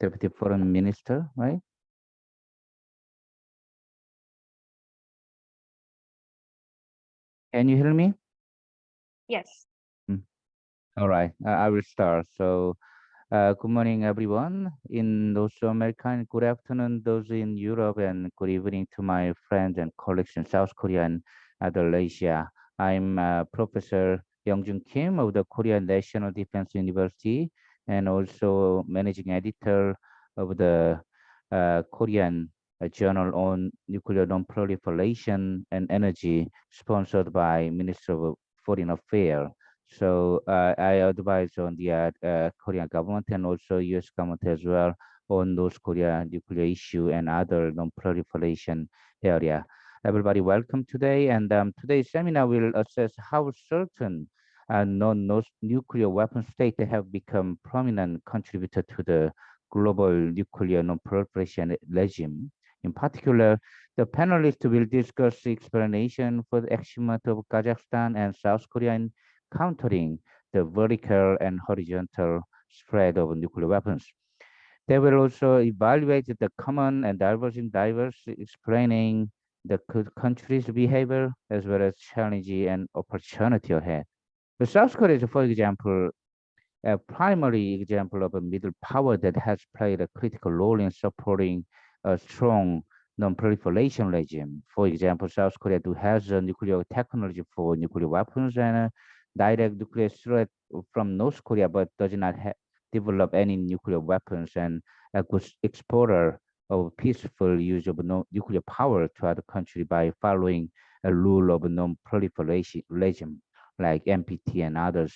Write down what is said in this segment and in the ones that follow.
Deputy Foreign Minister, right? Can you hear me? Yes. All right, I will start. So, good morning, everyone in North America, and good afternoon, those in Europe, and good evening to my friends and colleagues in South Korea and other Asia. I'm Professor Youngjun Kim of the Korea National Defense University, and also managing editor of the Korean Journal on Nuclear Non-Proliferation and Energy, sponsored by Minister of Foreign Affairs. So I advise on the Korean government and also U.S. government as well on North Korea nuclear issue and other non-proliferation area. Everybody, welcome today. And today's seminar will assess how certain non-nuclear weapon states have become prominent contributor to the global nuclear non-proliferation regime. In particular, the panelists will discuss the explanation for the achievement of Kazakhstan and South Korea in countering the vertical and horizontal spread of nuclear weapons. They will also evaluate the common and diverging drivers, explaining the country's behavior as well as challenge and opportunity ahead. The South Korea is, for example, a primary example of a middle power that has played a critical role in supporting a strong non-proliferation regime. For example, South Korea has a nuclear technology for nuclear weapons and a direct nuclear threat from North Korea, but does not develop any nuclear weapons, and a good exporter of peaceful use of nuclear power to other countries by following a rule of non-proliferation regime like NPT and others.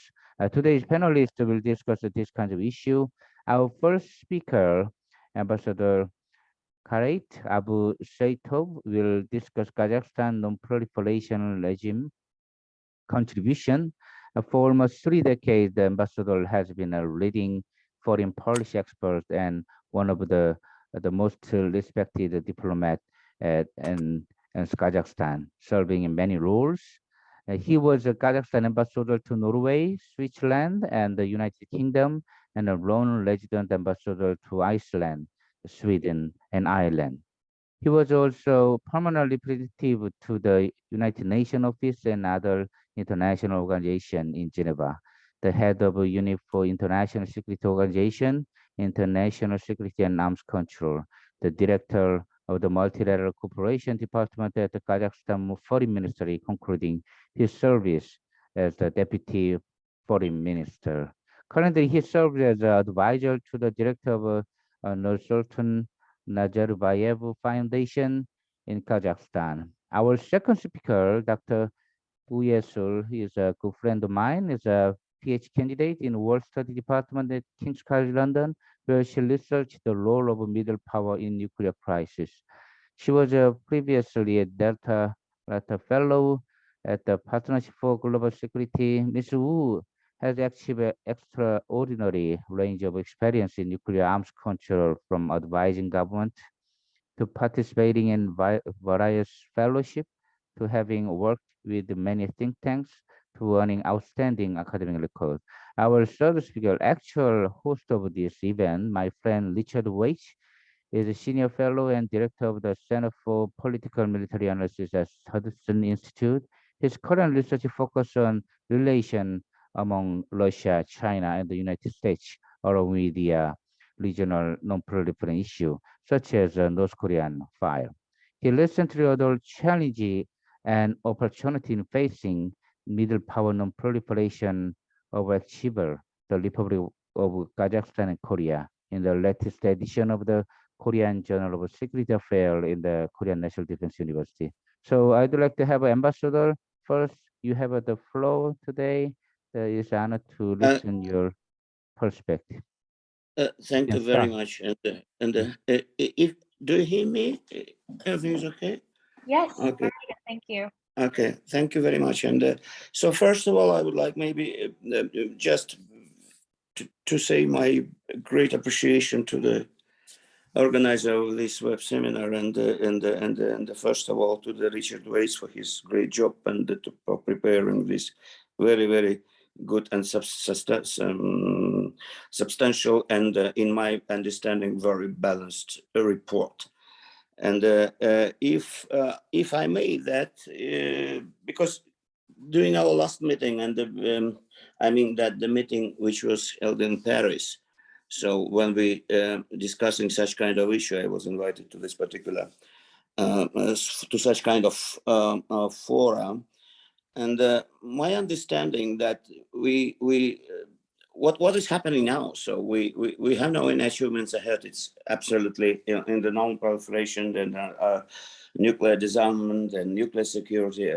Today's panelists will discuss this kind of issue. Our first speaker, Ambassador Kairat Abusseitov, will discuss Kazakhstan non-proliferation regime contribution. For almost 3 decades, the ambassador has been a leading foreign policy expert and one of the most respected diplomat in Kazakhstan, serving in many roles. He was a Kazakhstan ambassador to Norway, Switzerland, and the United Kingdom, and a lone resident ambassador to Iceland, Sweden, and Ireland. He was also permanently representative to the United Nations Office and other international organizations in Geneva, the head of a unit for International Security Organization, International Security and Arms Control, the director of the Multilateral Cooperation Department at the Kazakhstan Foreign Ministry, concluding his service as the Deputy Foreign Minister. Currently, he serves as an advisor to the director of Nursultan Nazarbayev Foundation in Kazakhstan. Our second speaker, Dr. Uyesul, is a good friend of mine, is a PhD candidate in World Study Department at King's College London, where she researched the role of middle power in nuclear crisis. She was previously a Delta Fellow at the Partnership for Global Security. Ms. Wu has achieved an extraordinary range of experience in nuclear arms control, from advising government to participating in various fellowships to having worked with many think tanks to earning outstanding academic records. Our third speaker, actual host of this event, my friend Richard Weich, is a senior fellow and director of the Center for Political Military Analysis at Hudson Institute. His current research focuses on relations among Russia, China, and the United States, along with the regional non-proliferation issue, such as North Korean fire. He recently addressed challenge and opportunity in facing middle power non-proliferation overachiever, the Republic of Kazakhstan and Korea, in the latest edition of the Korean Journal of Security Affairs in the Korean National Defense University. So I'd like to have an ambassador first. You have the floor today. It's an honor to listen your perspective. Thank you very much. And if do you hear me? Everything is okay? Yes. Okay. Thank you. Okay. Thank you very much. And so first of all, I would like maybe just to say my great appreciation to the organizer of this web seminar, and first of all to the Richard Weiss for his great job and for preparing this very, very good and substantial and, in my understanding, very balanced report. And if I may, that because during our last meeting, and I mean that the meeting which was held in Paris, so when we discussing such kind of issue, I was invited to this particular to such kind of forum, and my understanding that what is happening now. So we have no any achievements ahead. It's absolutely, you know, in the non-proliferation and nuclear disarmament and nuclear security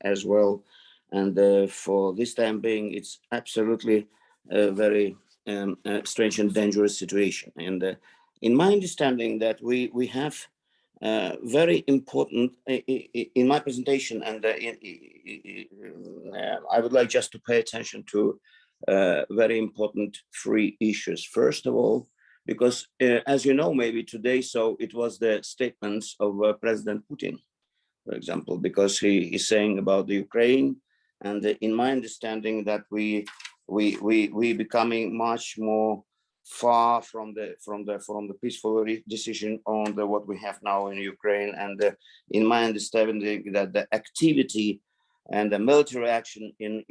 as well. And for this time being, it's absolutely a very strange and dangerous situation. And in my understanding, that we have very important in my presentation, and I would like just to pay attention to very important three issues. First of all, because as you know, maybe today, so it was the statements of President Putin, for example, because he is saying about the Ukraine, and in my understanding that we becoming much more far from the peaceful decision on what we have now in Ukraine, and in my understanding that the activity and the military action in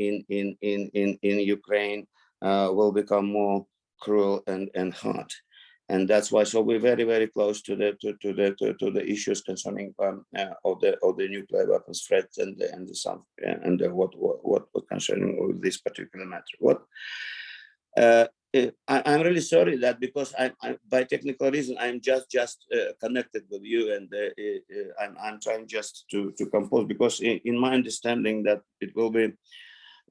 Ukraine will become more cruel and hard. And that's why, so we're very, very close to the issues concerning of the nuclear weapons threat and what concerning this particular matter. What I'm really sorry that, because I by technical reason I'm just connected with you, and I'm trying just to compose, because in my understanding that it will be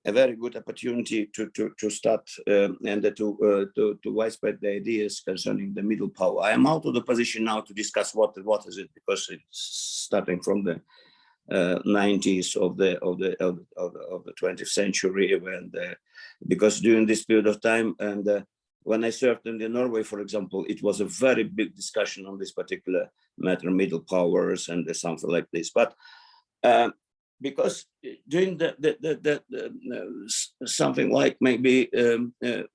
a very good opportunity to start and to widespread the ideas concerning the middle power. I am out of the position now to discuss what is it, because it's starting from the 90s of the 20th century, and because during this period of time, and when I served in Norway, for example, it was a very big discussion on this particular matter, middle powers and something like this. But because during the something like maybe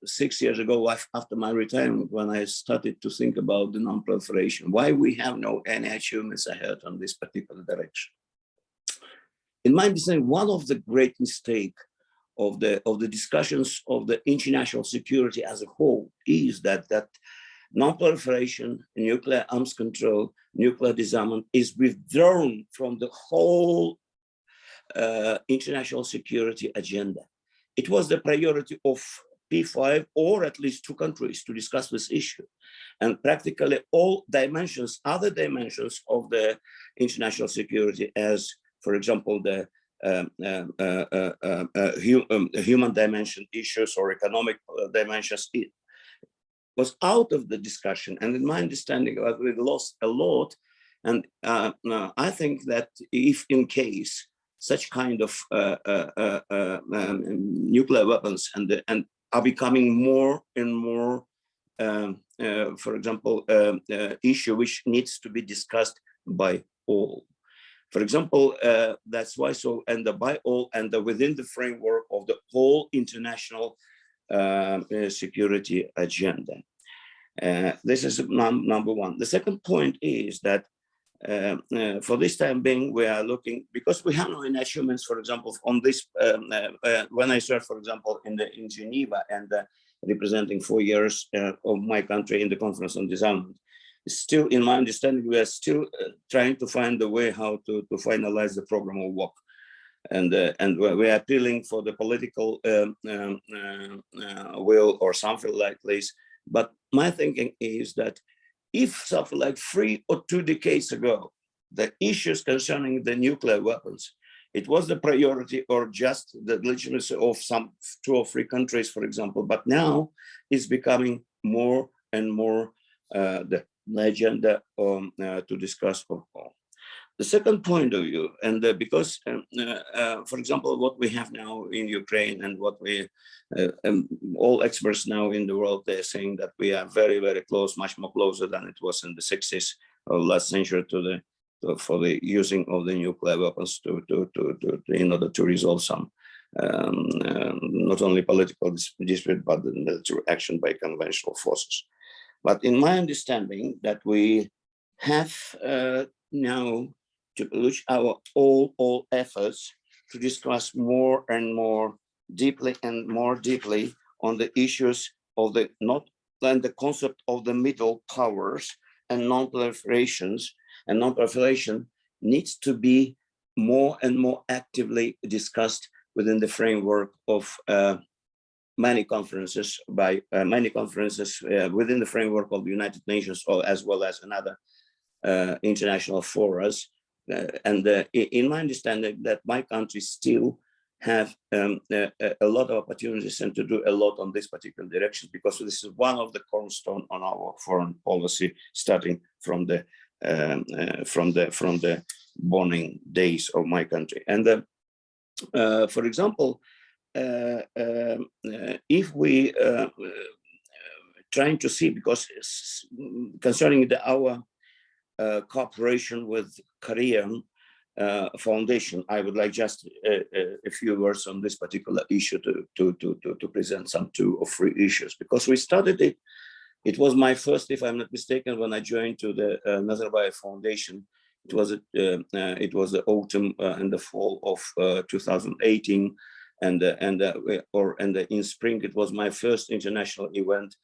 6 years ago, after my retirement, when I started to think about the non-proliferation, why we have no any achievements ahead on this particular direction. In my understanding, one of the great mistakes of the discussions of the international security as a whole is that non-proliferation, nuclear arms control, nuclear disarmament is withdrawn from the whole international security agenda. It was the priority of P5, or at least 2 countries, to discuss this issue. And practically all dimensions, other dimensions of the international security, as for example, the human dimension issues or economic dimensions, it was out of the discussion. And in my understanding, we lost a lot. And I think that if in case such kind of nuclear weapons and are becoming more and more, for example, issue which needs to be discussed by all. For example, that's why, so, and by all, and within the framework of the whole international security agenda. This is number one. The second point is that for this time being, we are looking, because we have no achievements, for example, on this, when I served, for example, in Geneva, and representing 4 years of my country in the Conference on Disarmament, still, in my understanding, we are still trying to find a way how to finalize the program of work. And we are appealing for the political will or something like this. But my thinking is that if something like 3 or 2 decades ago, the issues concerning the nuclear weapons, it was the priority or just the legitimacy of some 2 or 3 countries, for example, but now it's becoming more and more the agenda to discuss of all. The second point of view, and because, for example, what we have now in Ukraine, and what we, all experts now in the world, they're saying that we are very, very close, much more closer than it was in the 60s of last century for the using of the nuclear weapons in order to resolve some not only political dispute, but the military action by conventional forces. But in my understanding that we have now to push our all efforts to discuss more and more deeply on the issues of the the concept of the middle powers and non-proliferation needs to be more and more actively discussed within the framework of many conferences within the framework of the United Nations, or as well as another international forums. In my understanding that my country still have a lot of opportunities and to do a lot on this particular direction, because this is one of the cornerstone on our foreign policy, starting from the borning days of my country. And for example, if we trying to see, because concerning our cooperation with Korean Foundation, I would like just a few words on this particular issue to present some 2 or 3 issues, because we started it. It was my first, if I'm not mistaken, when I joined to the Nazarbayev Foundation. It was the autumn and the fall of 2018, and in spring it was my first international event,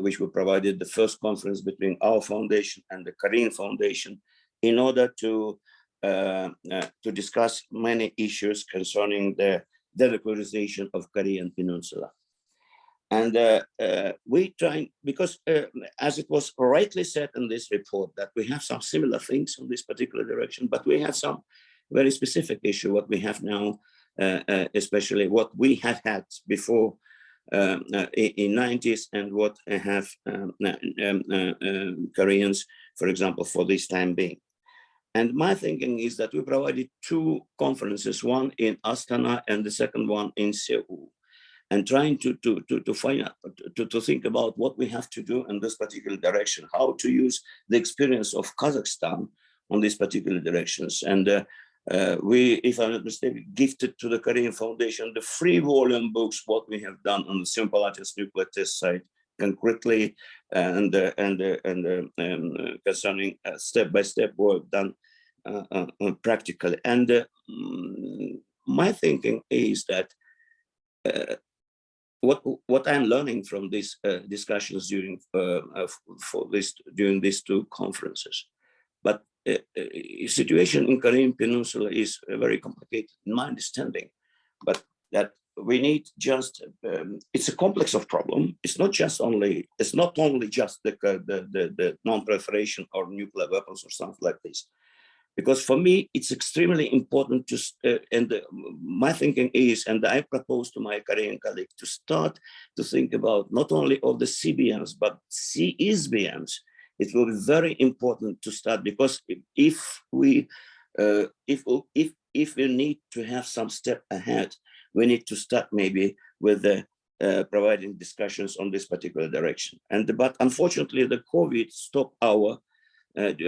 which we provided the first conference between our foundation and the Korean Foundation, in order to discuss many issues concerning the denuclearization of Korean Peninsula. And we try, because as it was rightly said in this report, that we have some similar things in this particular direction, but we have some very specific issue, what we have now, especially what we have had before in 90s, and what have Koreans, for example, for this time being. And my thinking is that we provided 2 conferences, one in Astana and the second one in Seoul, and trying to find out, to think about what we have to do in this particular direction, how to use the experience of Kazakhstan on these particular directions. And we, if I'm not mistaken, gifted to the Korean Foundation the 3-volume books, what we have done on the simple lattice nuclear test site, concretely, and concerning step-by-step work done practically. And my thinking is that what I'm learning from these discussions during these 2 conferences, but situation in Korean Peninsula is very complicated in my understanding, but that we need just it's a complex of problem. It's not only just the non-proliferation or nuclear weapons or something like this. Because for me, it's extremely important to, my thinking is, and I propose to my Korean colleague to start to think about not only of the CBMs, but CSBMs. It will be very important to start, because if we need to have some step ahead, we need to start maybe with the providing discussions on this particular direction. But unfortunately, the COVID stopped our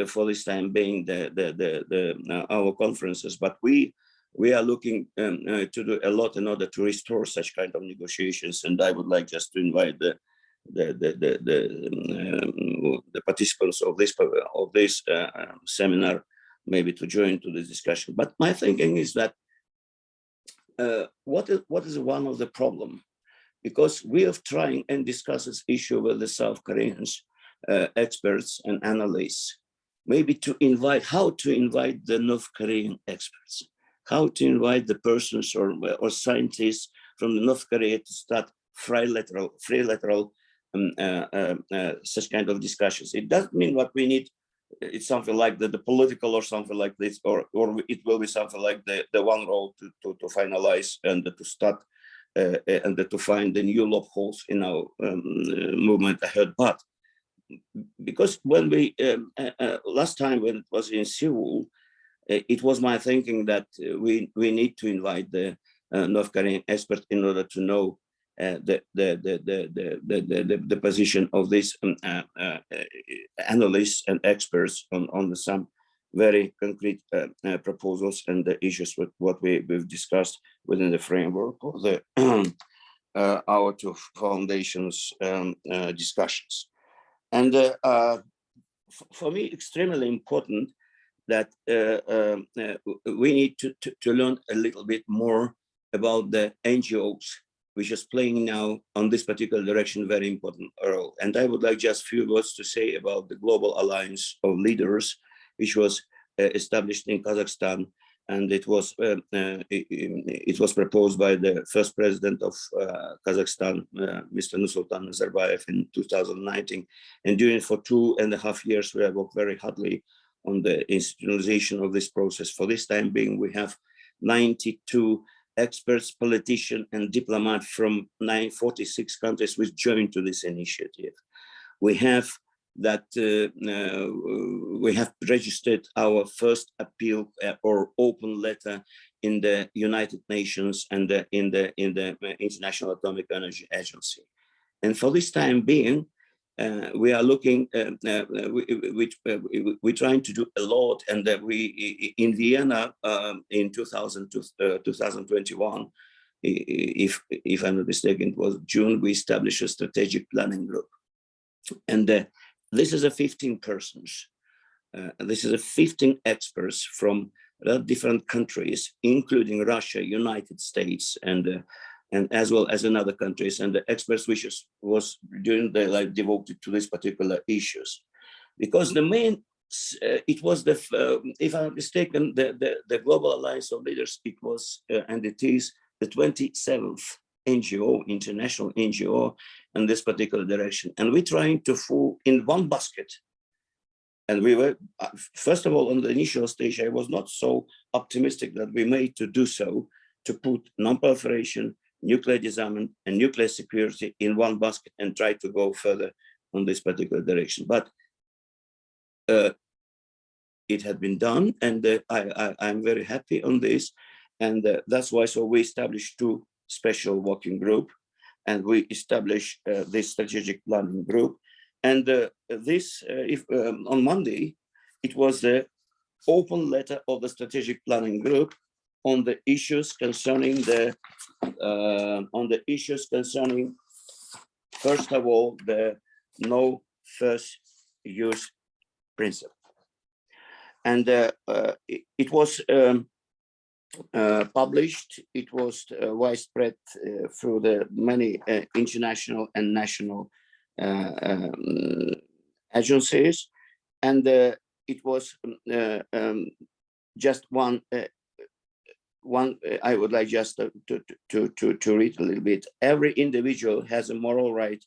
for this time being our conferences, but we are looking to do a lot in order to restore such kind of negotiations. And I would like just to invite the participants of this seminar maybe to join to this discussion. But my thinking is that what is one of the problem, because we have trying and discuss this issue with the South Koreans experts and analysts, maybe how to invite the North Korean experts, how to invite the persons or scientists from the North Korea to start trilateral such kind of discussions. It doesn't mean what we need. It's something like the political or something like this, or it will be something like the one role to finalize and to start and to find the new loopholes in our movement ahead. But because when we last time when it was in Seoul, it was my thinking that we need to invite the North Korean expert in order to know the position of these analysts and experts on some very concrete proposals and the issues with what we've discussed within the framework of the our two foundations discussions. And for me, extremely important that we need to learn a little bit more about the NGOs, which is playing now on this particular direction very important role. And I would like just a few words to say about the Global Alliance of Leaders, which was established in Kazakhstan, and it was proposed by the first president of Kazakhstan, Mr. Nursultan Nazarbayev, in 2019. And during for 2.5 years, we have worked very hardly on the institutionalization of this process. For this time being, we have 92 experts, politicians, and diplomats from 46 countries which joined to this initiative. We have that we have registered our first appeal or open letter in the United Nations and in the International Atomic Energy Agency. And for this time being, we are looking, we're trying to do a lot, and we in Vienna in 2021, if I'm not mistaken, it was June, we established a strategic planning group. And this is a 15 persons. This is a 15 experts from different countries, including Russia, United States, and as well as in other countries, and the experts which was during their life devoted to these particular issues. Because the main, it was the, if I'm not mistaken, the Global Alliance of Leaders, it was, and it is the 27th NGO, international NGO, in this particular direction. And we're trying to fall in one basket. And we were, first of all, on the initial stage, I was not so optimistic that we made to do so, to put non-proliferation, nuclear disarmament, and nuclear security in one basket and try to go further on this particular direction. But it had been done, and I'm very happy on this. And that's why, so we established two special working group, and we established this strategic planning group. And this, on Monday, it was the open letter of the strategic planning group on the issues concerning the, first of all, the no first use principle. And it was published, it was widespread through the many international and national agencies, and it was just one. I would like just to read a little bit. Every individual has a moral right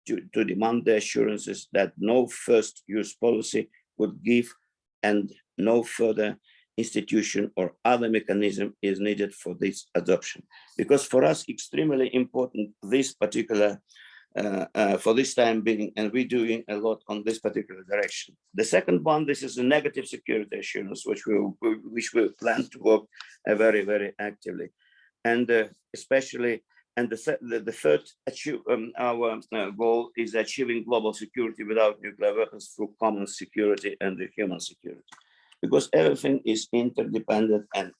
to demand the assurances that no first use policy would give, and no further institution or other mechanism is needed for this adoption. Because for us, extremely important, this particular, for this time being, and we're doing a lot on this particular direction. The second one, this is a negative security assurance, which we plan to work very, very actively. And especially, and the third, our goal is achieving global security without nuclear weapons through common security and the human security. Because everything is interdependent, and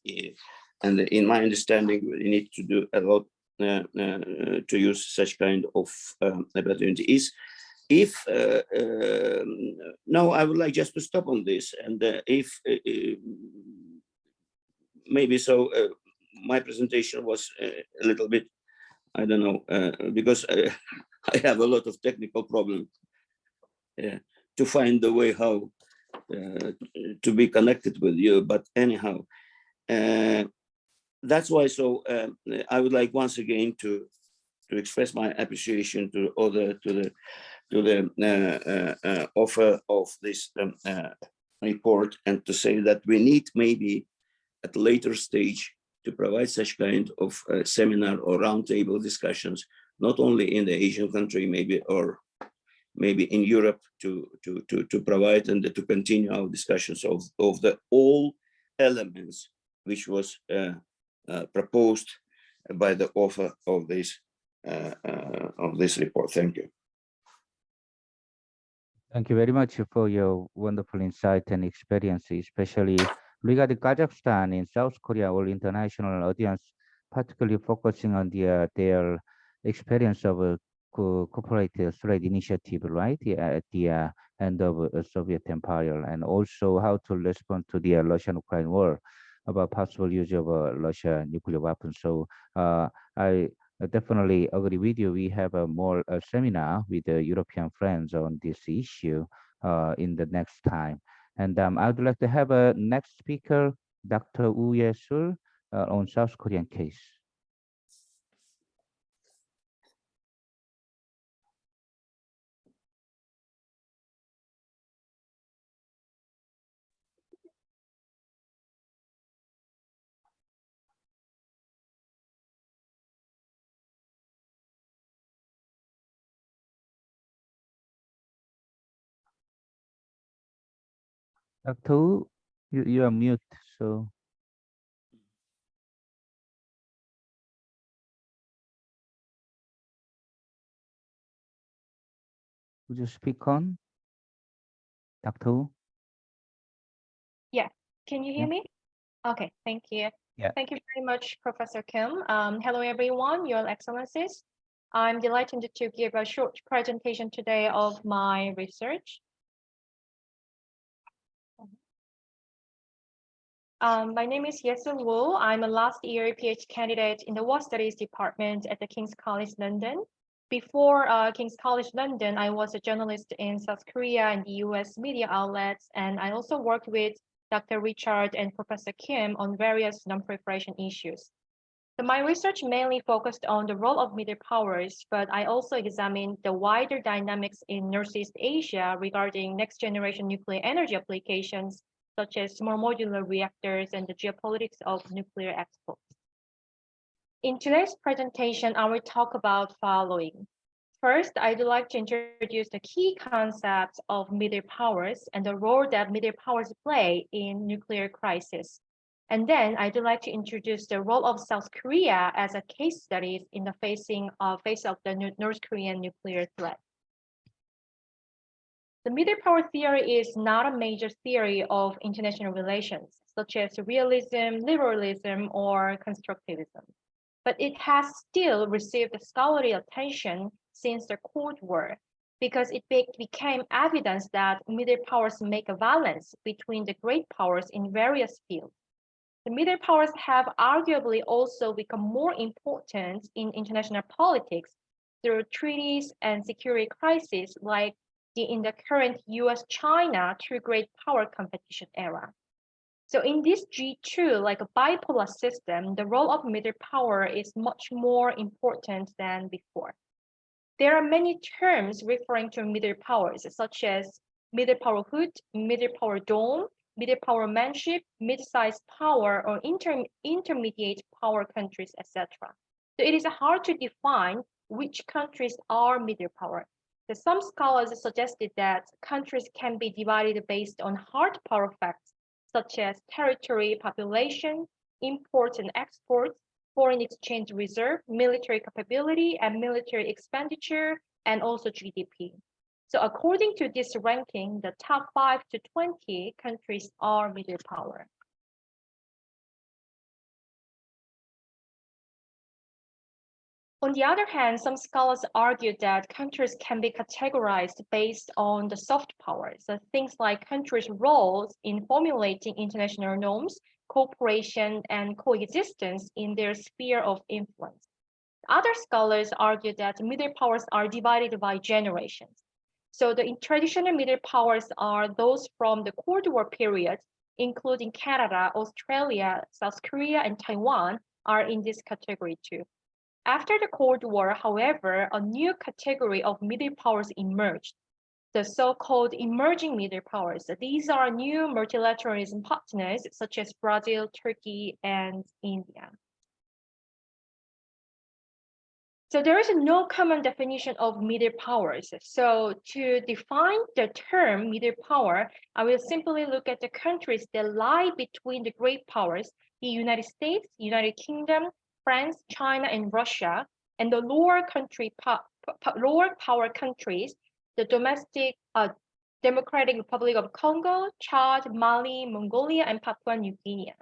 in my understanding, we need to do a lot to use such kind of opportunities. If now, I would like just to stop on this, and if maybe so, my presentation was a little bit, I don't know, because I have a lot of technical problems to find the way how to be connected with you, but anyhow, that's why. So I would like once again to express my appreciation to the offer of this report, and to say that we need maybe at a later stage to provide such kind of seminar or roundtable discussions, not only in the Asian country, maybe, or maybe in Europe, to provide and to continue our discussions of the all elements which was proposed by the author of this report. Thank you. Thank you very much for your wonderful insight and experience, especially regarding Kazakhstan and South Korea, all international audience particularly focusing on their experience of a corporate threat initiative, right? At the end of Soviet Empire, and also how to respond to the Russian-Ukraine war, about possible use of Russia nuclear weapons. So I definitely agree with you. We have a more seminar with the European friends on this issue in the next time. And I'd like to have a next speaker, Dr. Woo Ye-sul, on South Korean case. Dr. Woo, you are mute, so would you speak on, Dr. Woo? Yeah. Can you hear Yeah. me? Okay, thank you. Yeah. Thank you very much, Professor Kim. Hello, everyone, Your Excellencies. I'm delighted to give a short presentation today of my research. My name is Ye-sul Woo. I'm a last year PhD candidate in the War Studies Department at the King's College London. Before King's College London, I was a journalist in South Korea and the US media outlets, and I also worked with Dr. Richard and Professor Kim on various non-proliferation issues. So my research mainly focused on the role of middle powers, but I also examined the wider dynamics in Northeast Asia regarding next generation nuclear energy applications, such as small modular reactors and the geopolitics of nuclear exports. In today's presentation, I will talk about following. First, I'd like to introduce the key concepts of middle powers and the role that middle powers play in nuclear crisis. And then I'd like to introduce the role of South Korea as a case study in the face of the North Korean nuclear threat. The middle power theory is not a major theory of international relations, such as realism, liberalism, or constructivism, but it has still received scholarly attention since the Cold War, because it became evidence that middle powers make a balance between the great powers in various fields. The middle powers have arguably also become more important in international politics through treaties and security crises like in the current US-China two great power competition era. So in this G2, like a bipolar system, the role of middle power is much more important than before. There are many terms referring to middle powers, such as middle power hood, middle power dome, middle power manship, mid-sized power, or intermediate power countries, etc. So it is hard to define which countries are middle power. So some scholars suggested that countries can be divided based on hard power facts, such as territory, population, imports and exports, foreign exchange reserve, military capability, and military expenditure, and also GDP. So according to this ranking, the top 5 to 20 countries are middle power. On the other hand, some scholars argue that countries can be categorized based on the soft powers, so things like countries' roles in formulating international norms, cooperation, and coexistence in their sphere of influence. Other scholars argue that middle powers are divided by generations. So the traditional middle powers are those from the Cold War period, including Canada, Australia, South Korea, and Taiwan are in this category too. After the Cold War, however, a new category of middle powers emerged, the so-called emerging middle powers. These are new multilateralism partners such as Brazil, Turkey, and India. So there is no common definition of middle powers. So to define the term middle power, I will simply look at the countries that lie between the great powers, the United States, United Kingdom, France, China, and Russia, and the lower power countries, the domestic Democratic Republic of Congo, Chad, Mali, Mongolia, and Papua New Guinea.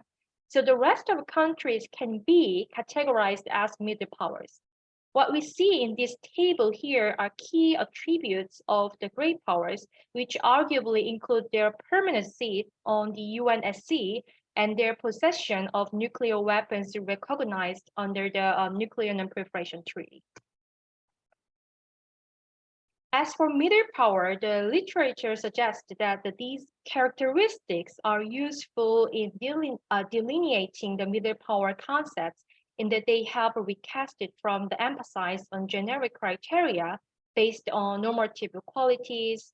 So the rest of countries can be categorized as middle powers. What we see in this table here are key attributes of the great powers, which arguably include their permanent seat on the UNSC and their possession of nuclear weapons recognized under the Nuclear Non-Proliferation Treaty. As for middle power, the literature suggests that these characteristics are useful in delineating the middle power concepts in that they help recast it from the emphasis on generic criteria based on normative qualities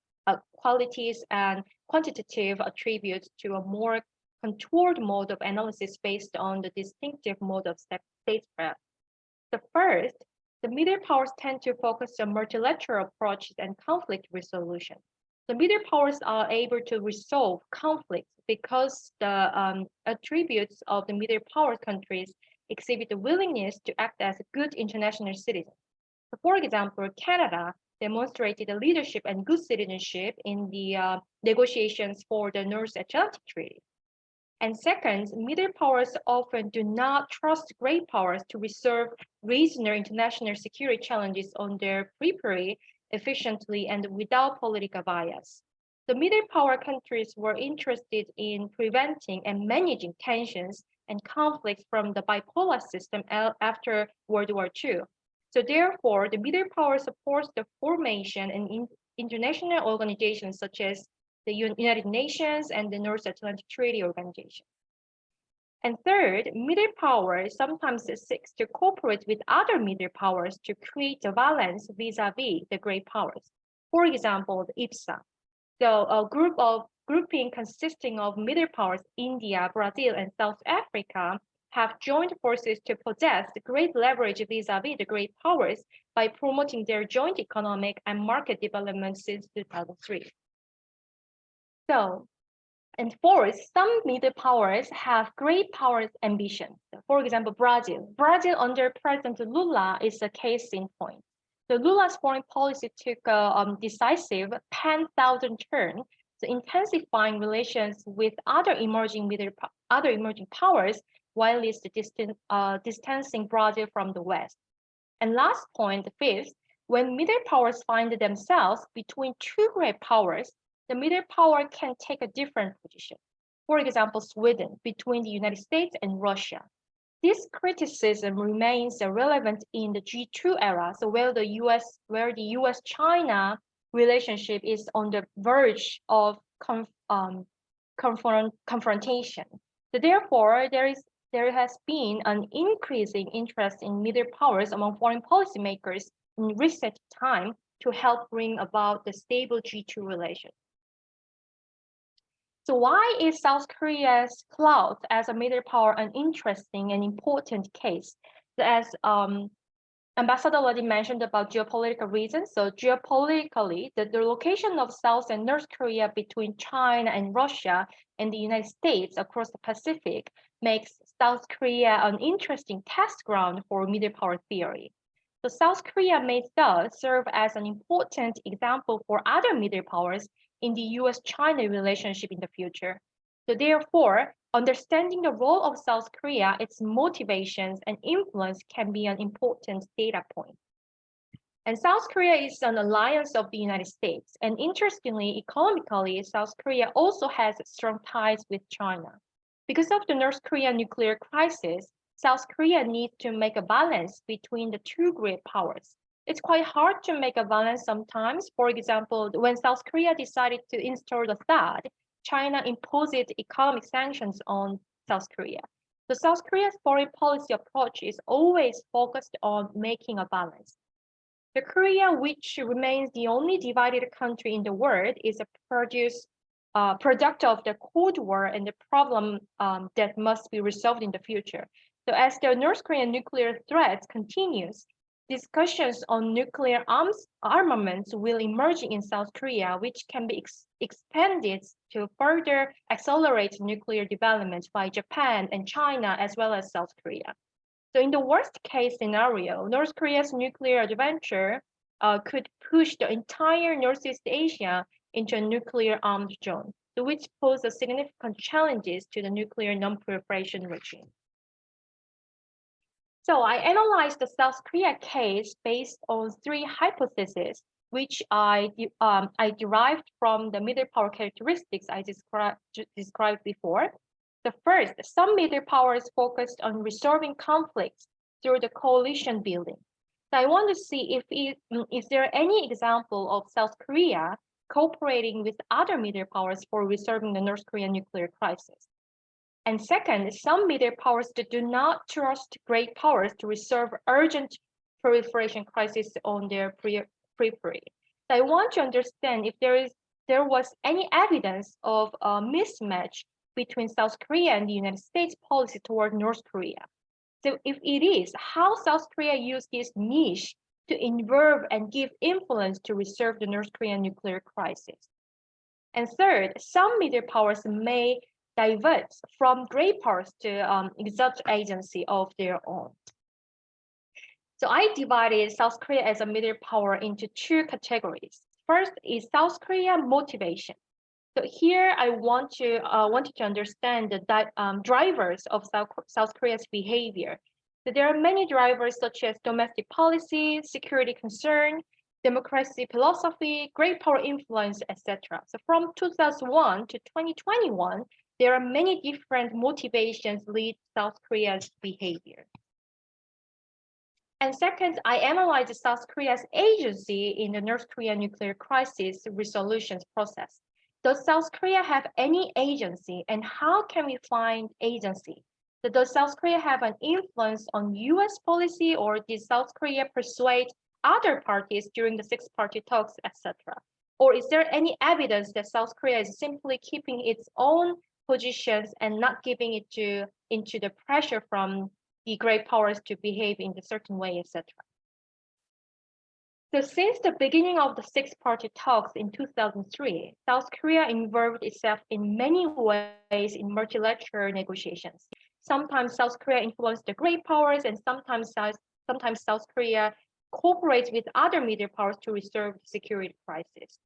and quantitative attributes to a more contoured mode of analysis based on the distinctive mode of statecraft. The first, the middle powers tend to focus on multilateral approaches and conflict resolution. The middle powers are able to resolve conflicts because the attributes of the middle power countries exhibit a willingness to act as good international citizens. So for example, Canada demonstrated a leadership and good citizenship in the negotiations for the North Atlantic Treaty. And second, middle powers often do not trust great powers to resolve regional international security challenges on their periphery efficiently and without political bias. The middle power countries were interested in preventing and managing tensions and conflicts from the bipolar system after World War II. So therefore, the middle power supports the formation and international organizations such as the United Nations and the North Atlantic Treaty Organization. And third, middle power sometimes seeks to cooperate with other middle powers to create a balance vis-a-vis the great powers. For example, the IPSA. So a grouping consisting of middle powers, India, Brazil, and South Africa, have joined forces to possess great leverage vis-a-vis the great powers by promoting their joint economic and market development since 2003. So, and fourth, some middle powers have great powers ambitions. For example, Brazil. Brazil under President Lula is a case in point. So Lula's foreign policy took a decisive pan-Southern turn, so intensifying relations with other emerging powers, while it's distancing Brazil from the West. And last point, the fifth, when middle powers find themselves between two great powers, the middle power can take a different position. For example, Sweden, between the United States and Russia. This criticism remains relevant in the G2 era, so where the US-China relationship is on the verge of confrontation. So therefore, there has been an increasing interest in middle powers among foreign policymakers in recent time to help bring about the stable G2 relation. So why is South Korea's clout as a middle power an interesting and important case? As Ambassador Lodi mentioned about geopolitical reasons, so geopolitically, the location of South and North Korea between China and Russia and the United States across the Pacific makes South Korea an interesting test ground for middle power theory. So South Korea may thus serve as an important example for other middle powers in the US-China relationship in the future. So therefore, understanding the role of South Korea, its motivations and influence can be an important data point. And South Korea is an alliance of the United States. And interestingly, economically, South Korea also has strong ties with China. Because of the North Korean nuclear crisis, South Korea needs to make a balance between the two great powers. It's quite hard to make a balance sometimes. For example, when South Korea decided to install the THAAD, China imposed economic sanctions on South Korea. The South Korea's foreign policy approach is always focused on making a balance. The Korea, which remains the only divided country in the world, is a product of the Cold War and the problem that must be resolved in the future. So as the North Korean nuclear threat continues, discussions on nuclear armaments will emerge in South Korea, which can be expanded to further accelerate nuclear development by Japan and China, as well as South Korea. So in the worst case scenario, North Korea's nuclear adventure could push the entire Northeast Asia into a nuclear armed zone. which poses significant challenges to the nuclear non-proliferation regime. So I analyzed the South Korea case based on 3 hypotheses, which I derived from the middle power characteristics I described before. The first, some middle powers focused on resolving conflicts through the coalition building. So I want to see if there any example of South Korea cooperating with other middle powers for resolving the North Korean nuclear crisis. And second, some middle powers that do not trust great powers to resolve urgent proliferation crisis on their periphery. So I want to understand if there was any evidence of a mismatch between South Korea and the United States policy toward North Korea. So if it is, how South Korea used this niche to involve and give influence to resolve the North Korean nuclear crisis. And third, some middle powers may divert from great powers to exert agency of their own. So I divided South Korea as a middle power into 2 categories. First is South Korea motivation. So here I wanted to understand the drivers of South Korea's behavior. So there are many drivers such as domestic policy, security concern, democracy philosophy, great power influence, etc. So from 2001 to 2021, there are many different motivations lead South Korea's behavior. And second, I analyzed South Korea's agency in the North Korean nuclear crisis resolution process. Does South Korea have any agency, and how can we find agency? So does South Korea have an influence on US policy, or did South Korea persuade other parties during the 6-party talks, etc.? Or is there any evidence that South Korea is simply keeping its own positions and not giving it into the pressure from the great powers to behave in a certain way, etc.? So since the beginning of the 6-party talks in 2003, South Korea involved itself in many ways in multilateral negotiations. Sometimes South Korea influenced the great powers, and sometimes South Korea cooperates with other middle powers to resolve the security crisis.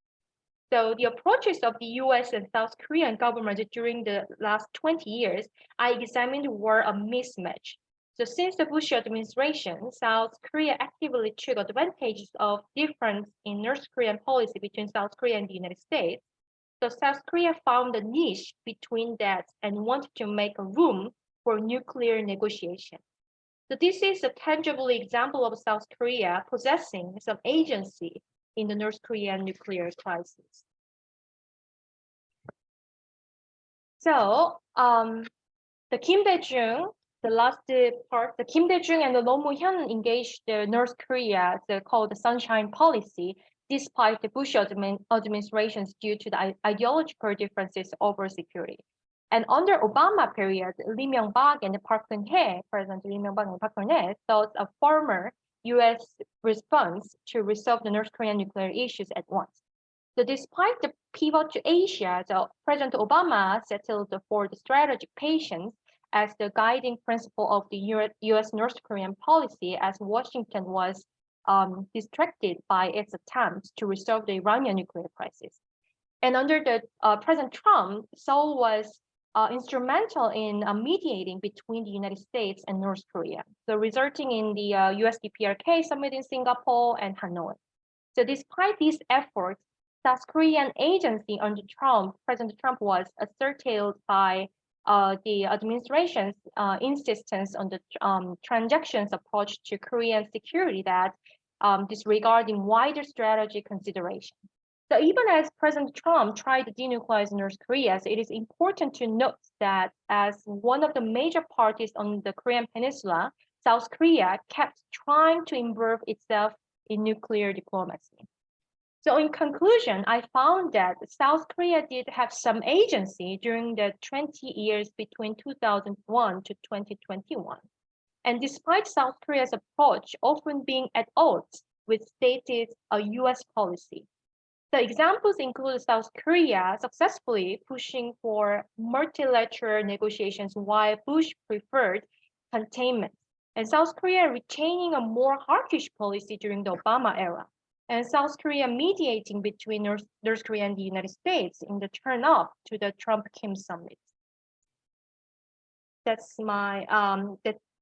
So the approaches of the US and South Korean governments during the last 20 years I examined were a mismatch. So since the Bush administration, South Korea actively took advantage of difference in North Korean policy between South Korea and the United States. So South Korea found a niche between that and wanted to make a room for nuclear negotiation. So this is a tangible example of South Korea possessing some agency in the North Korean nuclear crisis. So the Kim Dae-jung, the last part, the Kim Dae-jung and the Roh Moo-hyun engaged North Korea, called the Sunshine Policy, despite the Bush administrations due to the ideological differences over security. And under Obama period, Lee Myung-bak and Park Geun-hye, President Lee Myung-bak and Park Geun-hye, sought a firmer U.S. response to resolve the North Korean nuclear issues at once. So despite the pivot to Asia, President Obama settled for the strategic patience as the guiding principle of the U.S. North Korean policy, as Washington was distracted by its attempts to resolve the Iranian nuclear crisis. And under the President Trump, Seoul was instrumental in mediating between the United States and North Korea, so resulting in the US-DPRK summit in Singapore and Hanoi. So despite these efforts, South Korean agency under President Trump was asserted by the administration's insistence on the transactions approach to Korean security that disregarding wider strategy consideration. So even as President Trump tried to denuclearize North Korea, so it is important to note that as one of the major parties on the Korean Peninsula, South Korea kept trying to involve itself in nuclear diplomacy. So in conclusion, I found that South Korea did have some agency during the 20 years between 2001 to 2021. And despite South Korea's approach often being at odds with stated US policy, the examples include South Korea successfully pushing for multilateral negotiations while Bush preferred containment, and South Korea retaining a more hawkish policy during the Obama era. and South Korea mediating between North Korea and the United States in the turn-up to the Trump-Kim summit. That's my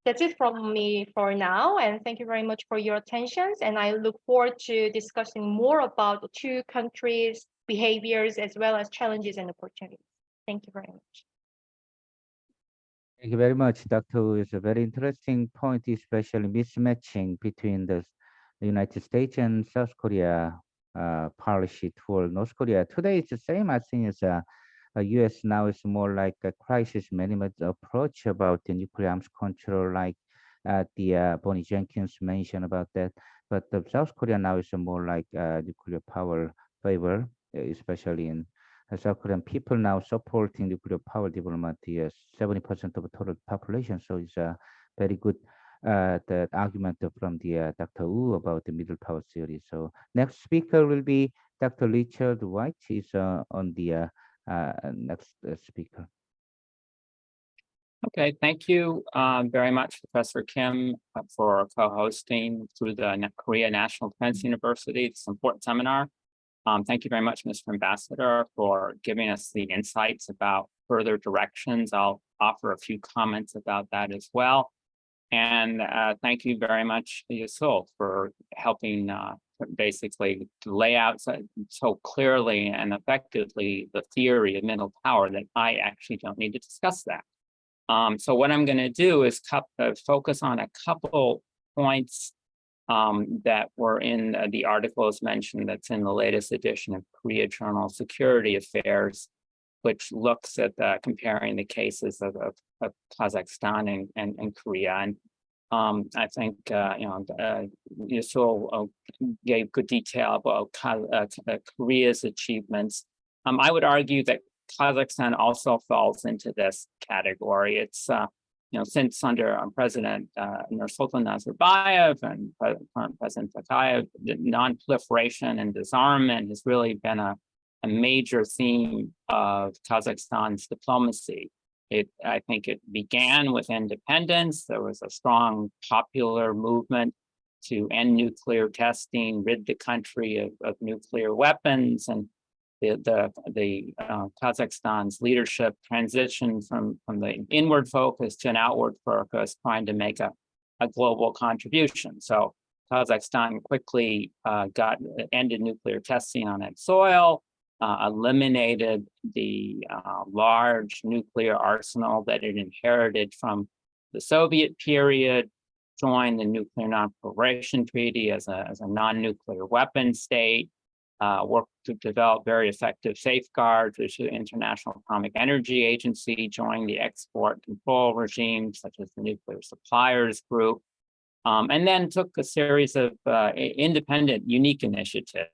that's it from me for now, and thank you very much for your attention. And I look forward to discussing more about the two countries' behaviors as well as challenges and opportunities. Thank you very much. Thank you very much, Dr. Wu. It's a very interesting point, especially mismatching between the United States and South Korea policy toward North Korea. Today, it's the same, I think, as U.S. now is more like a crisis management approach about the nuclear arms control, like the Bonnie Jenkins mentioned about that. But the South Korea now is more like nuclear power favor, especially in South Korean people now supporting nuclear power development. Yes, 70% of the total population. So it's a very good the argument from the Dr. Wu about the middle power theory. So next speaker will be Dr. Richard White. He's on the next speaker. Okay, thank you very much, Professor Kim, for co-hosting through the Korea National Defense University this important seminar. Thank you very much, Mr. Ambassador, for giving us the insights about further directions. I'll offer a few comments about that as well. And thank you very much, Yusul, for helping basically to lay out so clearly and effectively the theory of middle power that I actually don't need to discuss that. So what I'm going to do is focus on a couple points that were in the articles mentioned that's in the latest edition of Korea Journal Security Affairs, which looks at comparing the cases of Kazakhstan and Korea. And I think Yusul gave good detail about Korea's achievements. I would argue that Kazakhstan also falls into this category. It's since under President Nursultan Nazarbayev and current President Tokayev, the non-proliferation and disarmament has really been a major theme of Kazakhstan's diplomacy. I think it began with independence. There was a strong popular movement to end nuclear testing, rid the country of nuclear weapons, and the Kazakhstan's leadership transitioned from the inward focus to an outward focus, trying to make a global contribution. So Kazakhstan quickly ended nuclear testing on its soil, eliminated the large nuclear arsenal that it inherited from the Soviet period, joined the Nuclear Non-Proliferation Treaty as a non-nuclear weapon state, worked to develop very effective safeguards, which the International Atomic Energy Agency, joined the export control regime, such as the Nuclear Suppliers Group, and then took a series of independent, unique initiatives.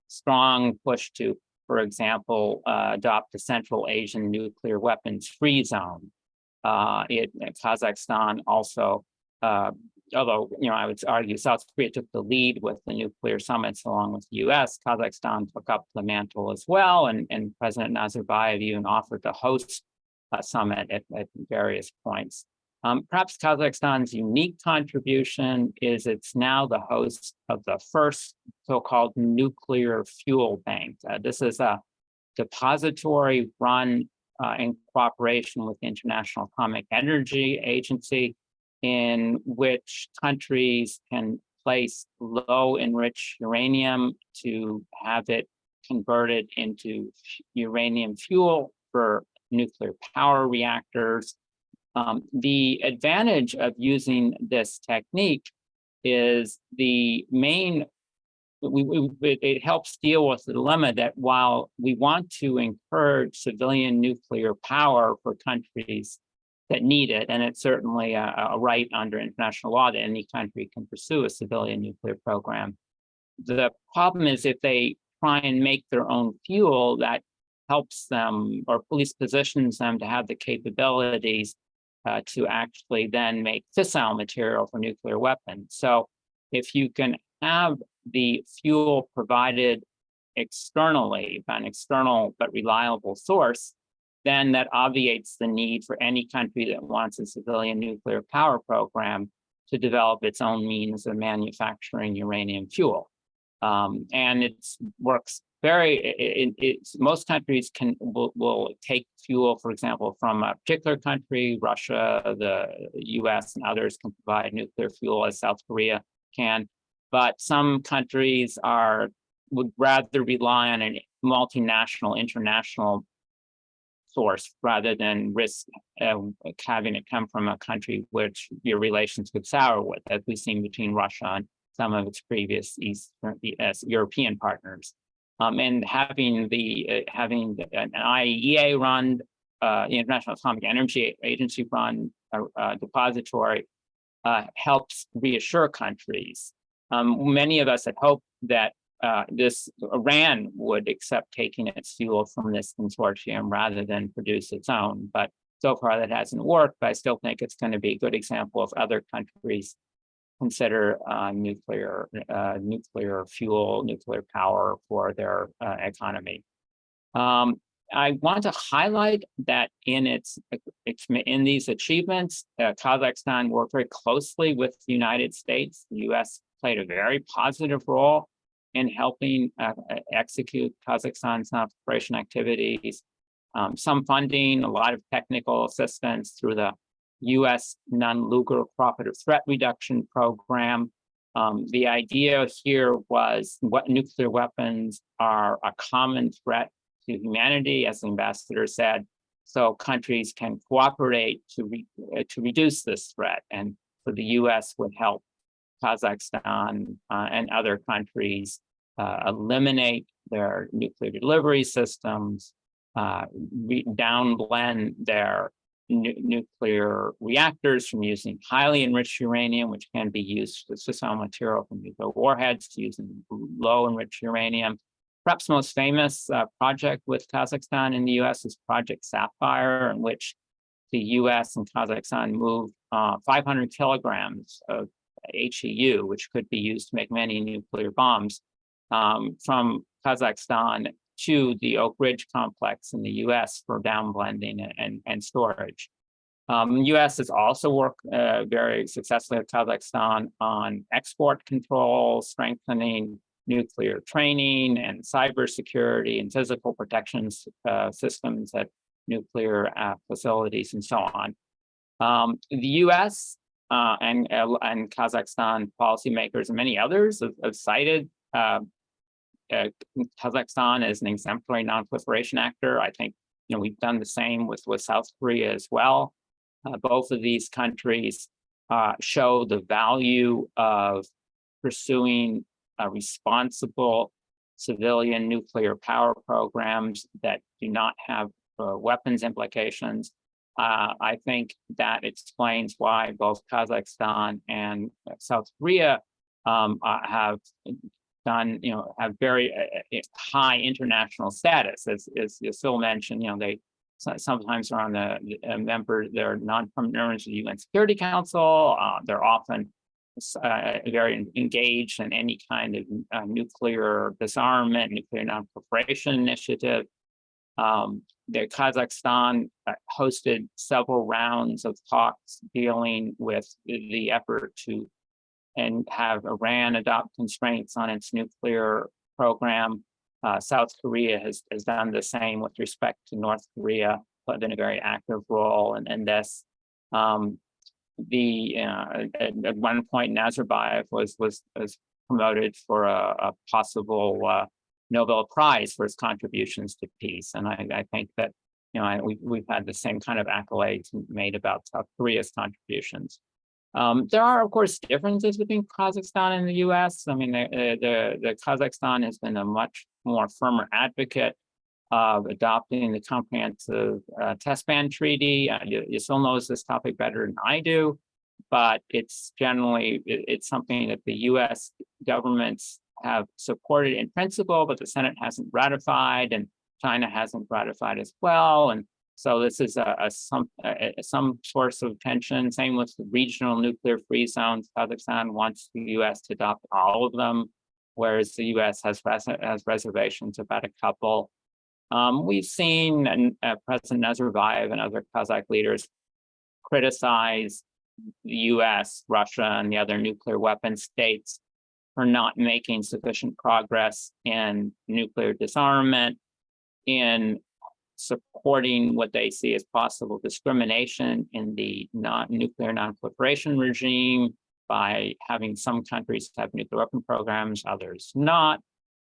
Strong push to, for example, adopt a Central Asian nuclear weapons-free zone. Kazakhstan also, although I would argue South Korea took the lead with the nuclear summits along with the U.S., Kazakhstan took up the mantle as well, and President Nazarbayev even offered to host a summit at various points. Perhaps Kazakhstan's unique contribution is it's now the host of the first so-called nuclear fuel bank. This is a depository run in cooperation with the International Atomic Energy Agency, in which countries can place low enriched uranium to have it converted into uranium fuel for nuclear power reactors. The advantage of using this technique is it helps deal with the dilemma that while we want to encourage civilian nuclear power for countries that need it, and it's certainly a right under international law that any country can pursue a civilian nuclear program. The problem is if they try and make their own fuel, that helps them, or at least positions them to have the capabilities to actually then make fissile material for nuclear weapons. So if you can have the fuel provided externally by an external but reliable source, then that obviates the need for any country that wants a civilian nuclear power program to develop its own means of manufacturing uranium fuel. And it works most countries will take fuel, for example, from a particular country. Russia, the US, and others can provide nuclear fuel, as South Korea can. But some countries would rather rely on a multinational, international source rather than risk having it come from a country which your relations could sour with, as we've seen between Russia and some of its previous European partners. And having an IAEA run, the International Atomic Energy Agency run depository helps reassure countries. Many of us had hoped that Iran would accept taking its fuel from this consortium rather than produce its own. But so far that hasn't worked, but I still think it's going to be a good example of other countries consider nuclear fuel, nuclear power for their economy. I want to highlight that in these achievements, Kazakhstan worked very closely with the United States. The US played a very positive role in helping execute Kazakhstan's nonproliferation activities. Some funding, a lot of technical assistance through the US non-lucrative cooperative threat reduction program. The idea here was what nuclear weapons are a common threat to humanity, as the ambassador said, so countries can cooperate to reduce this threat. And so the US would help Kazakhstan and other countries eliminate their nuclear delivery systems, downblend their nuclear reactors from using highly enriched uranium, which can be used as fissile material from nuclear warheads, to using low enriched uranium. Perhaps most famous project with Kazakhstan in the US is Project Sapphire, in which the US and Kazakhstan moved 500 kilograms of HEU, which could be used to make many nuclear bombs, from Kazakhstan to the Oak Ridge complex in the US for downblending and storage. The US has also worked very successfully with Kazakhstan on export control, strengthening nuclear training and cybersecurity and physical protection systems at nuclear facilities and so on. The US and Kazakhstan policymakers and many others have cited Kazakhstan as an exemplary non-proliferation actor. I think we've done the same with South Korea as well. Both of these countries show the value of pursuing responsible civilian nuclear power programs that do not have weapons implications. I think that explains why both Kazakhstan and South Korea have very high international status. As Phil mentioned, they sometimes are on they're non-permanent members of the UN Security Council. They're often very engaged in any kind of nuclear disarmament, nuclear non-proliferation initiative. Kazakhstan hosted several rounds of talks dealing with the effort to have Iran adopt constraints on its nuclear program. South Korea has done the same with respect to North Korea, but in a very active role in this. At one point, Nazarbayev was promoted for a possible Nobel Prize for his contributions to peace, and I think that we've had the same kind of accolades made about South Korea's contributions. There are, of course, differences between Kazakhstan and the U.S. I mean, the Kazakhstan has been a much more firmer advocate of adopting the comprehensive test ban treaty. Yasil knows this topic better than I do, but it's something that the U.S. governments have supported in principle, but the Senate hasn't ratified, and China hasn't ratified as well. And so this is some source of tension. Same with the regional nuclear free zones. Kazakhstan wants the U.S. to adopt all of them, whereas the U.S. has reservations about a couple. We've seen President Nazarbayev and other Kazakh leaders criticize the U.S., Russia, and the other nuclear weapon states for not making sufficient progress in nuclear disarmament, in supporting what they see as possible discrimination in the nuclear non-proliferation regime by having some countries have nuclear weapon programs, others not.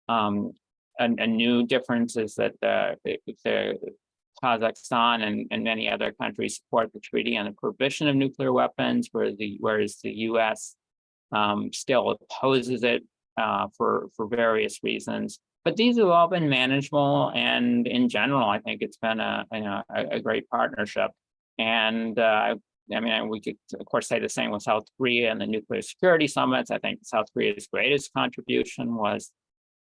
A new difference is that the Kazakhstan and many other countries support the treaty on the prohibition of nuclear weapons, whereas the U.S. Still opposes it for various reasons. But these have all been manageable, and in general, I think it's been a great partnership. And I mean, we could of course say the same with South Korea and the nuclear security summits. I think South Korea's greatest contribution was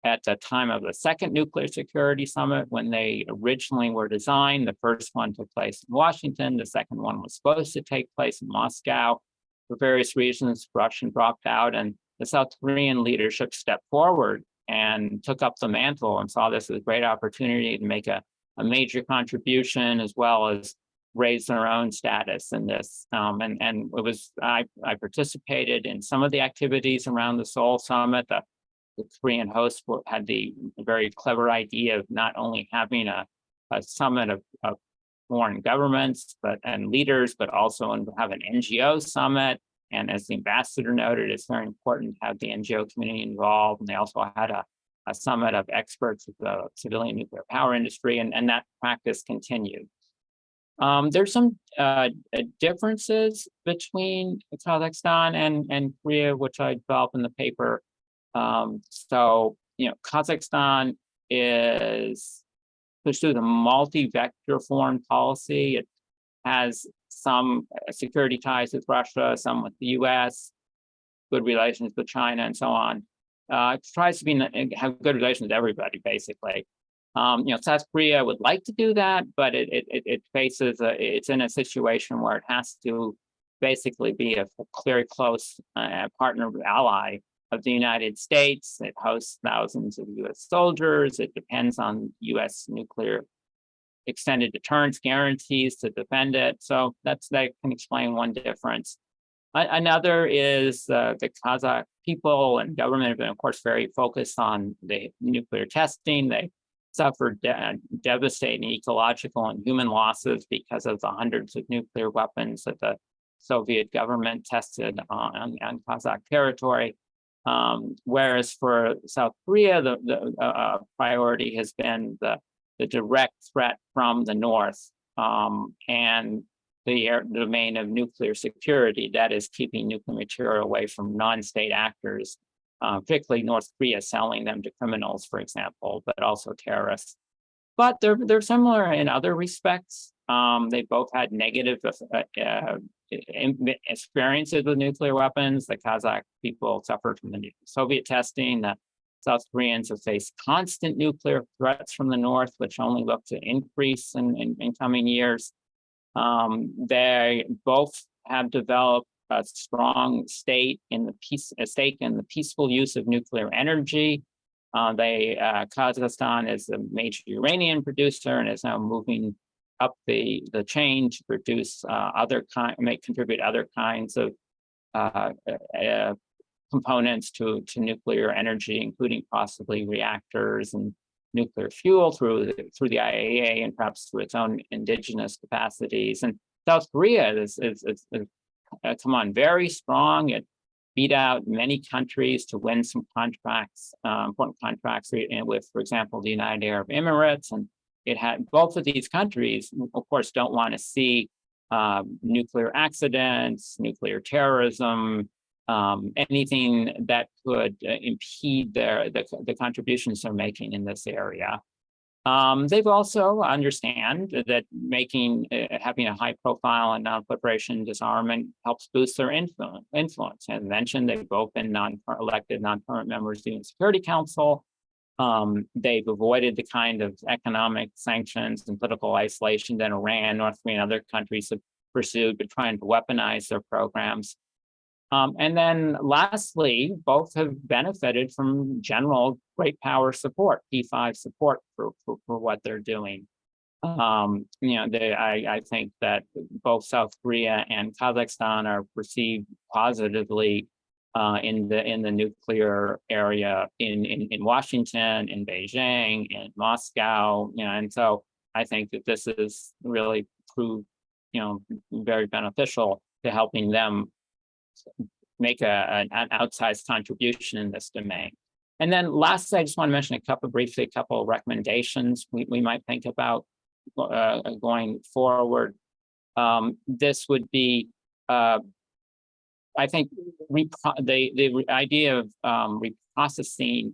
at the time of the second nuclear security summit, when they originally were designed. The first one took place in Washington. The second one was supposed to take place in Moscow. For various reasons, Russia dropped out, and the South Korean leadership stepped forward and took up the mantle and saw this as a great opportunity to make a major contribution, as well as raise their own status in this. And it was, I participated in some of the activities around the Seoul summit. The Korean host had the very clever idea of not only having a summit of foreign governments and leaders, but also have an NGO summit. And as the ambassador noted, it's very important to have the NGO community involved. And they also had a summit of experts of the civilian nuclear power industry, and that practice continued. There's some differences between Kazakhstan and Korea, which I developed in the paper. So, Kazakhstan pursues a multi-vector foreign policy. It has some security ties with Russia, some with the U.S., good relations with China, and so on. It tries to have good relations with everybody, basically. South Korea would like to do that, but it's in a situation where it has to basically be a very close partner, ally of the United States. It hosts thousands of U.S. soldiers. It depends on U.S. nuclear extended deterrence guarantees to defend it. So that can explain one difference. Another is the Kazakh people and government have been, of course, very focused on the nuclear testing. They suffered devastating ecological and human losses because of the hundreds of nuclear weapons that the Soviet government tested on Kazakh territory. Whereas for South Korea, the priority has been the direct threat from the north and the domain of nuclear security, that is keeping nuclear material away from non-state actors, particularly North Korea selling them to criminals, for example, but also terrorists. But they're similar in other respects. They both had negative experiences with nuclear weapons. The Kazakh people suffered from the Soviet testing. The South Koreans have faced constant nuclear threats from the north, which only look to increase in coming years. They both have developed a strong stake in the peaceful use of nuclear energy. Kazakhstan is a major uranium producer and is now moving up the chain to produce contribute other kinds of components to nuclear energy, including possibly reactors and nuclear fuel through the IAEA and perhaps through its own indigenous capacities. And South Korea is come on very strong. It beat out many countries to win some contracts, important contracts with, for example, the United Arab Emirates. And it had both of these countries, of course, don't want to see nuclear accidents, nuclear terrorism, anything that could impede the contributions they're making in this area. They've also understand that having a high profile in non-proliferation disarmament helps boost their influence. As mentioned, they've both been elected non-permanent members of the UN Security Council. They've avoided the kind of economic sanctions and political isolation that Iran, North Korea, and other countries have pursued, but trying to weaponize their programs. And then lastly, both have benefited from general great power support, P5 support for what they're doing. I think that both South Korea and Kazakhstan are perceived positively in the nuclear area in Washington, in Beijing, in Moscow, and so I think that this is really proved, very beneficial to helping them make an outsized contribution in this domain. And then lastly, I just want to mention briefly a couple of recommendations we might think about going forward. This would be, I think, the idea of reprocessing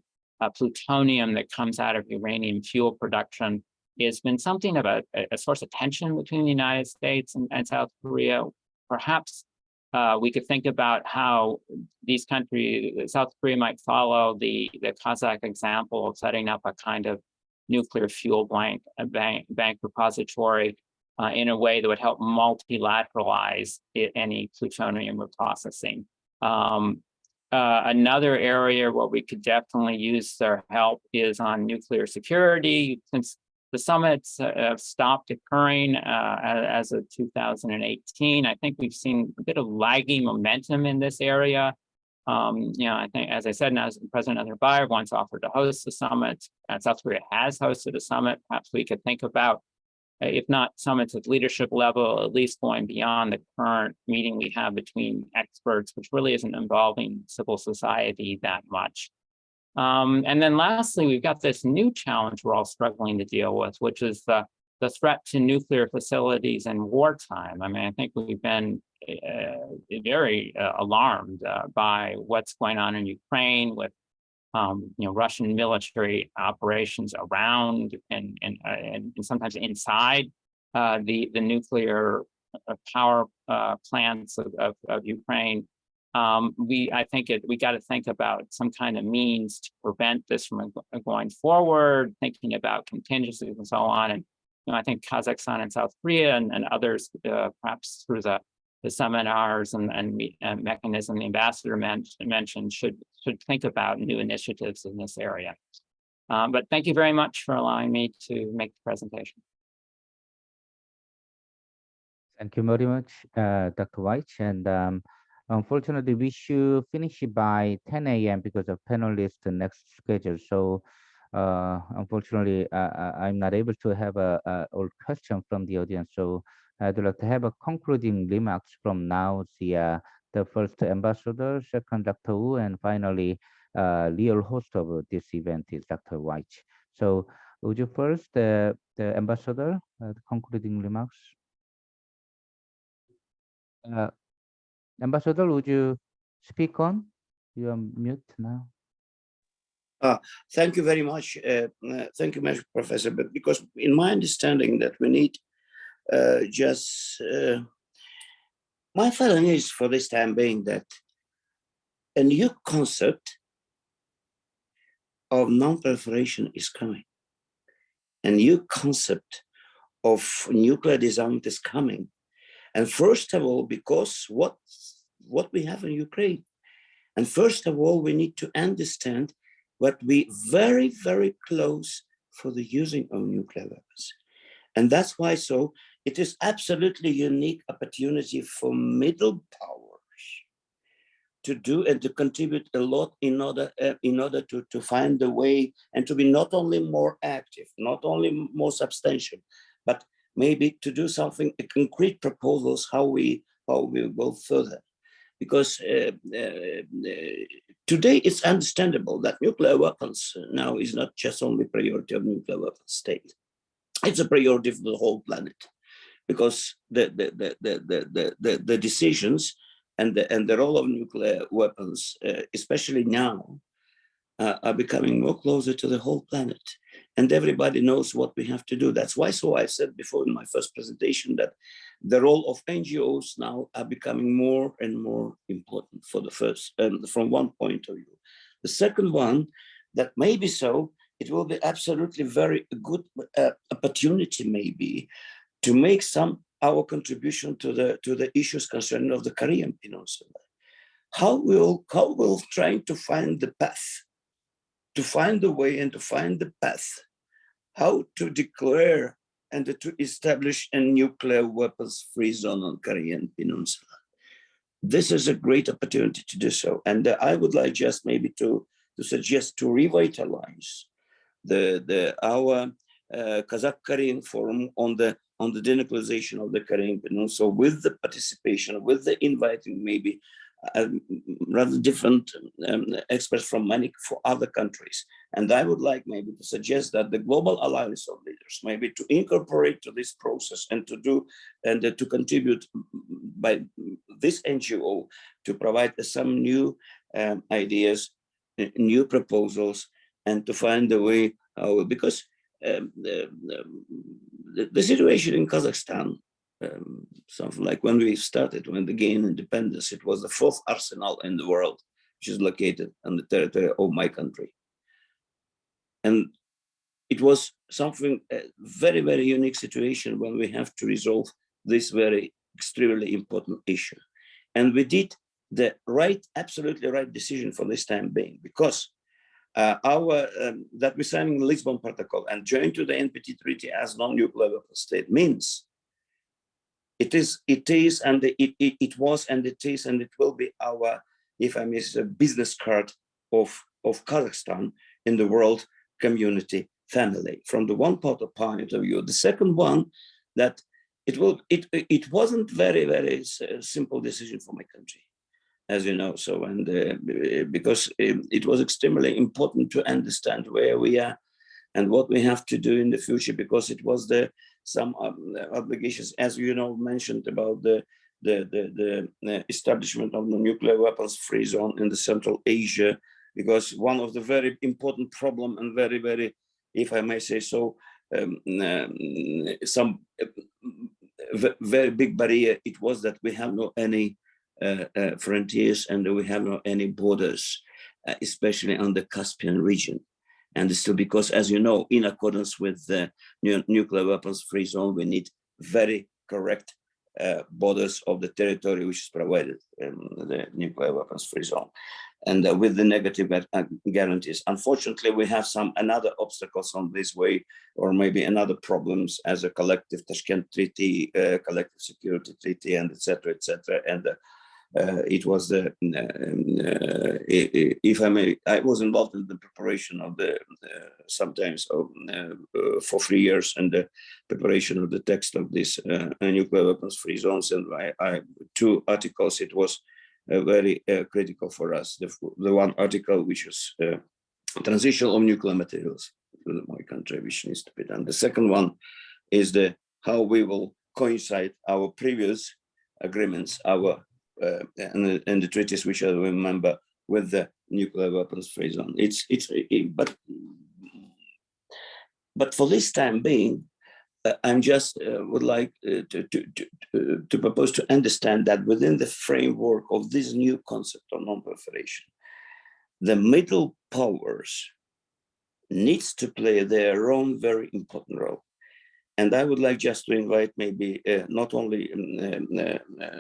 plutonium that comes out of uranium fuel production has been something of a source of tension between the United States and South Korea. Perhaps we could think about how these countries, South Korea might follow the Kazakh example of setting up a kind of nuclear fuel bank repository in a way that would help multilateralize any plutonium reprocessing. Another area where we could definitely use their help is on nuclear security. Since the summits have stopped occurring as of 2018, I think we've seen a bit of lagging momentum in this area. I think, as I said, now President Nazarbayev once offered to host the summit, and South Korea has hosted a summit. Perhaps we could think about, if not summits at leadership level, at least going beyond the current meeting we have between experts, which really isn't involving civil society that much. And then lastly, we've got this new challenge we're all struggling to deal with, which is the threat to nuclear facilities in wartime. I mean, I think we've been very alarmed by what's going on in Ukraine with Russian military operations around and sometimes inside the nuclear power plants of Ukraine. I think we got to think about some kind of means to prevent this from going forward, thinking about contingencies and so on. And I think Kazakhstan and South Korea and others, perhaps through the seminars and mechanism the ambassador mentioned, should think about new initiatives in this area. But thank you very much for allowing me to make the presentation. Thank you very much, Dr. White. And unfortunately, we should finish by 10 a.m. because of panelist next schedule. So unfortunately, I'm not able to have all question from the audience. So I'd like to have a concluding remarks from now, the first ambassador, second Dr. Wu, and finally, real host of this event is Dr. White. So would you first, the ambassador, the concluding remarks? Ambassador, would you speak on? You are mute now. Thank you very much. Thank you, Professor. But because in my understanding that we need my feeling is for this time being that a new concept of non-proliferation is coming. A new concept of nuclear disarmament is coming. And first of all, because what we have in Ukraine, and first of all, we need to understand what we very, very close for the using of nuclear weapons. And that's why it is absolutely unique opportunity for middle powers to do and to contribute a lot in order to find a way and to be not only more active, not only more substantial, but maybe to do something, concrete proposals, how we will go further. Because today it's understandable that nuclear weapons now is not just only priority of nuclear weapons state. It's a priority for the whole planet, because the decisions and the role of nuclear weapons, especially now, are becoming more closer to the whole planet. And everybody knows what we have to do. That's why I said before in my first presentation that the role of NGOs now are becoming more and more important for the first, from one point of view. The second one, that maybe it will be absolutely very good opportunity maybe to make our contribution to the issues concerning of the Korean Peninsula. How we'll trying to find the path, to find the way and to find the path, how to declare and to establish a nuclear weapons free zone on Korean Peninsula. this is a great opportunity to do so. And I would like just maybe to suggest to revitalize our Kazakh-Korean forum on the denuclearization of the Korean Peninsula, with the participation, with the inviting maybe rather different experts from for other countries. And I would like maybe to suggest that the global alliance of leaders maybe to incorporate to this process and to do and to contribute by this NGO to provide some new ideas, new proposals, and to find a way how, because the situation in Kazakhstan, something like when we started, when they gained independence, it was the 4th arsenal in the world, which is located on the territory of my country. And it was something, a very, very unique situation when we have to resolve this very extremely important issue. And we did the right, absolutely right decision for this time being, because that we signing the Lisbon Protocol and join to the NPT Treaty as non-nuclear weapon state means it was, and it is, and it will be our, if I may say, business card of Kazakhstan in the world community family. From the one point of view, the second one, that it wasn't very, very simple decision for my country, as you know. So, and because it was extremely important to understand where we are and what we have to do in the future, because it was some obligations, as you know, mentioned about the establishment of the nuclear weapons free zone in the Central Asia, because one of the very important problem and very, very, if I may say so, some very big barrier, it was that we have no any frontiers and we have no any borders, especially on the Caspian region. And still, because, as you know, in accordance with the nuclear weapons free zone, we need very correct borders of the territory which is provided in the nuclear weapons free zone, and with the negative guarantees. Unfortunately, we have another obstacles on this way, or maybe another problems as a collective Tashkent Treaty, collective security treaty, and etc. And it was if I may, I was involved in the preparation of the sometimes for 3 years, and the preparation of the text of this nuclear weapons free zones. And I 2 articles, it was very critical for us. The one article which is transition of nuclear materials to my country, which needs to be done. The second one is how we will coincide our previous agreements, and the treaties which I remember with the nuclear weapons free zone. But for this time being, I'm just would like to propose to understand that within the framework of this new concept of non-proliferation, the middle powers needs to play their own very important role. And I would like just to invite maybe not only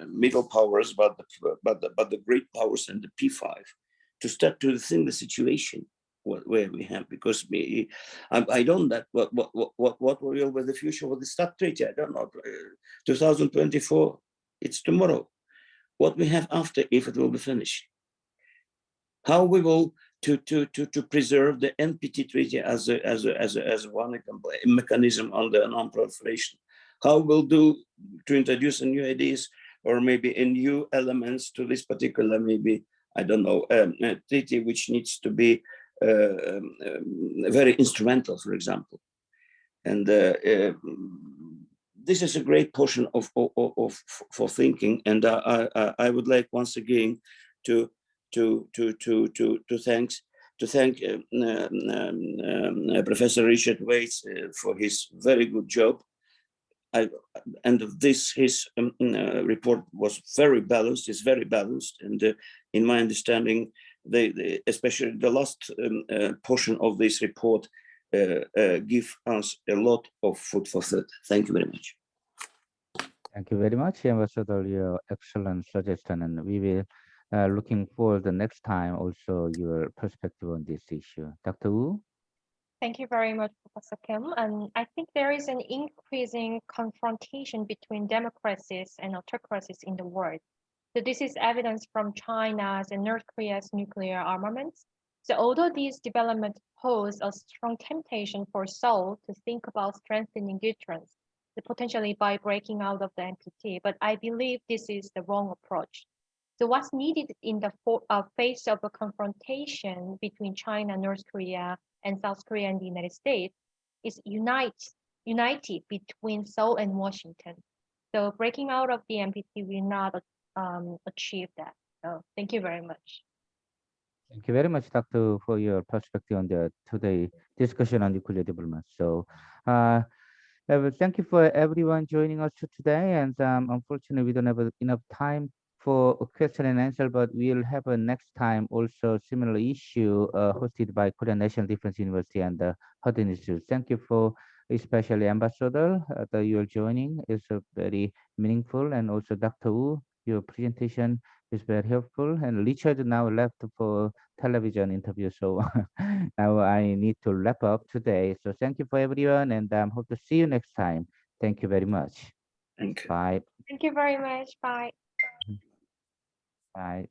middle powers, but the great powers and the P5 to start to think the situation where we have, because I don't know what will be the future of the START treaty. I don't know. 2024, it's tomorrow. What we have after, if it will be finished, how we will to preserve the NPT treaty as one mechanism on the non-proliferation. How we'll do to introduce new ideas or maybe new elements to this particular, maybe, I don't know, treaty which needs to be very instrumental, for example. And this is a great portion for thinking. And I would like once again to thank Professor Richard Waits for his very good job. And his report was very balanced. It's very balanced, and in my understanding, especially the last portion of this report give us a lot of food for thought. Thank you very much. Thank you very much, Ambassador. Your excellent suggestion, and we will looking forward the next time also your perspective on this issue. Dr. Wu? Thank you very much, Professor Kim. And I think there is an increasing confrontation between democracies and autocracies in the world. So this is evidence from China's and North Korea's nuclear armaments. So although these developments pose a strong temptation for Seoul to think about strengthening deterrence, potentially by breaking out of the NPT, but I believe this is the wrong approach. So what's needed in the face of a confrontation between China, North Korea, and South Korea and the United States is united between Seoul and Washington. So breaking out of the NPT will not achieve that. So thank you very much. Thank you very much, Doctor, for your perspective on the today discussion on nuclear development. So, thank you for everyone joining us today. And unfortunately, we don't have enough time for a question and answer, but we'll have a next time also similar issue hosted by Korean National Defense University and the Hudson Institute. Thank you for especially Ambassador that you are joining. Is very meaningful, and also Dr. Wu, your presentation is very helpful. And Richard now left for television interview, so now I need to wrap up today. So thank you for everyone, and hope to see you next time. Thank you very much. Thank you. Bye. Thank you very much. Bye. Bye.